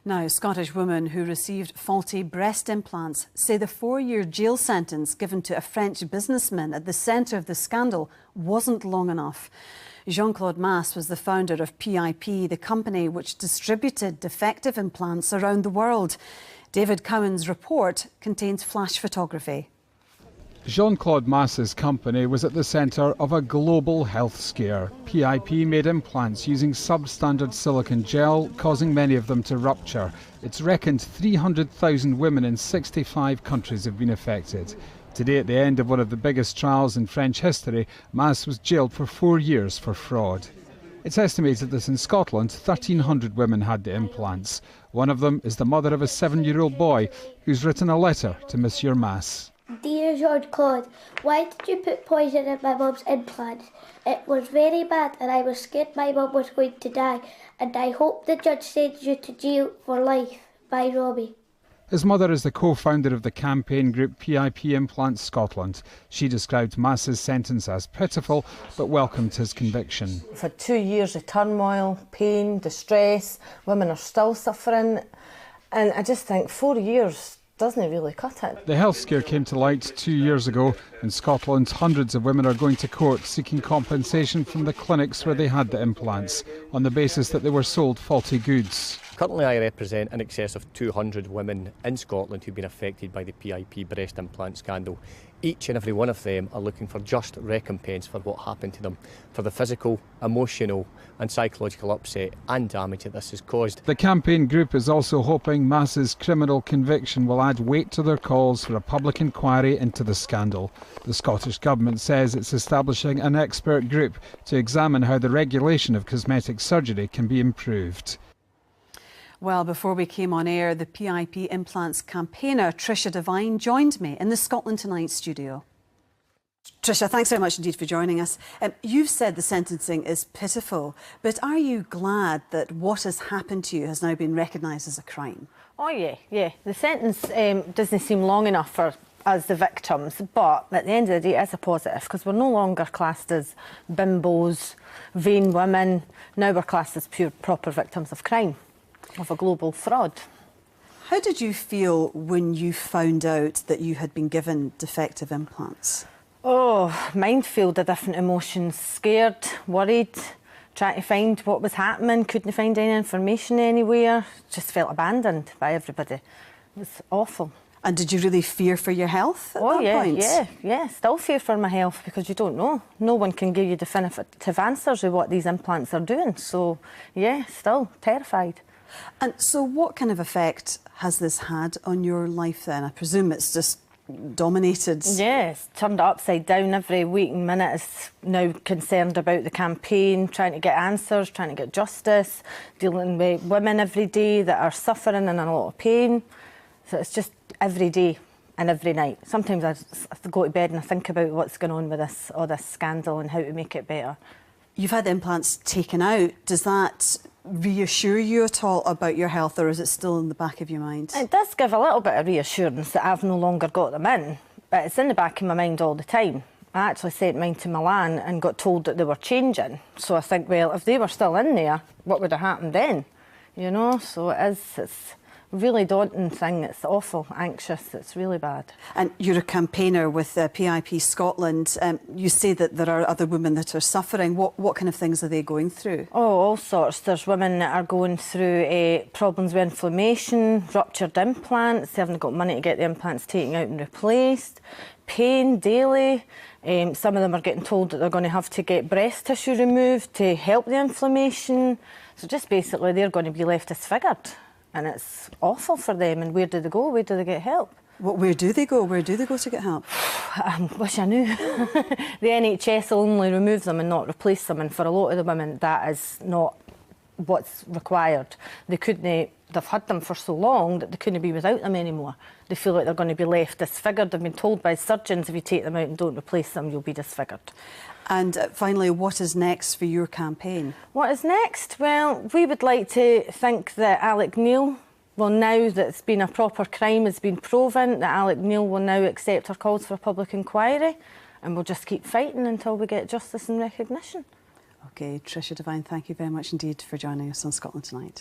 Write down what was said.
Now, Scottish women who received faulty breast implants say the 4-year jail sentence given to a French businessman at the centre of the scandal wasn't long enough. Jean-Claude Masse was the founder of PiP, the company which distributed defective implants around the world. David Cowan's report contains flash photography. Jean-Claude Masse's company was at the centre of a global health scare. PiP made implants using substandard silicone gel, causing many of them to rupture. It's reckoned 300,000 women in 65 countries have been affected. Today, at the end of one of the biggest trials in French history, Masse was jailed for 4 years for fraud. It's estimated that in Scotland, 1,300 women had the implants. One of them is the mother of a 7-year-old boy who's written a letter to Monsieur Masse. Dear Jean-Claude, why did you put poison in my mum's implants? It was very bad and I was scared my mum was going to die, and I hope the judge sends you to jail for life. Bye, Robbie. His mother is the co-founder of the campaign group PiP Implants Scotland. She described Masse's sentence as pitiful, but welcomed his conviction. We've had 2 years of turmoil, pain, distress. Women are still suffering. And I just think 4 years doesn't really cut it. The health scare came to light 2 years ago. In Scotland, hundreds of women are going to court seeking compensation from the clinics where they had the implants, on the basis that they were sold faulty goods. Currently, I represent in excess of 200 women in Scotland who've been affected by the PiP breast implant scandal. Each and every one of them are looking for just recompense for what happened to them, for the physical, emotional and psychological upset and damage that this has caused. The campaign group is also hoping Masse's criminal conviction will add weight to their calls for a public inquiry into the scandal. The Scottish Government says it's establishing an expert group to examine how the regulation of cosmetic surgery can be improved. Well, before we came on air, the PiP implants campaigner Trisha Devine joined me in the Scotland Tonight studio. Trisha, thanks very much indeed for joining us. You've said the sentencing is pitiful, but are you glad that what has happened to you has now been recognised as a crime? Oh yeah. The sentence doesn't seem long enough for us, the victims, but at the end of the day, it's a positive because we're no longer classed as bimbos, vain women. Now we're classed as pure, proper victims of crime, of a global fraud. How did you feel when you found out that you had been given defective implants? Oh, minefield of different emotions. Scared, worried, trying to find what was happening, couldn't find any information anywhere. Just felt abandoned by everybody. It was awful. And did you really fear for your health at that point? Yeah, still fear for my health because you don't know. No one can give you definitive answers of what these implants are doing. So, yeah, still terrified. And so what kind of effect has this had on your life then? I presume it's just dominated. Yes, turned it upside down every week and minute. Is now concerned about the campaign, trying to get answers, trying to get justice, dealing with women every day that are suffering and in a lot of pain. So it's just every day and every night. Sometimes I go to bed and I think about what's going on with this scandal and how to make it better. You've had the implants taken out. Does that reassure you at all about your health, or is it still in the back of your mind? It does give a little bit of reassurance that I've no longer got them in, but it's in the back of my mind all the time. I actually sent mine to Milan and got told that they were changing. So I think, well, if they were still in there, what would have happened then? You know, so it's a really daunting thing. It's awful, anxious, it's really bad. And you're a campaigner with PiP Scotland. You say that there are other women that are suffering. What kind of things are they going through? Oh, all sorts. There's women that are going through problems with inflammation, ruptured implants, they haven't got money to get the implants taken out and replaced, pain daily. Some of them are getting told that they're going to have to get breast tissue removed to help the inflammation. So just basically they're going to be left disfigured. And it's awful for them. And where do they go? Where do they get help? Where do they go? Where do they go to get help? I wish I knew. The NHS will only remove them and not replace them. And for a lot of the women, that is not what's required. They've had them for so long that they couldn't be without them anymore. They feel like they're going to be left disfigured. They've been told by surgeons, if you take them out and don't replace them, you'll be disfigured. And finally, what is next for your campaign? What is next? Well, we would like to think that Alec Neil will, now that it's been a proper crime, has been proven, that Alec Neil will now accept our calls for a public inquiry, and we'll just keep fighting until we get justice and recognition. OK, Trisha Devine, thank you very much indeed for joining us on Scotland Tonight.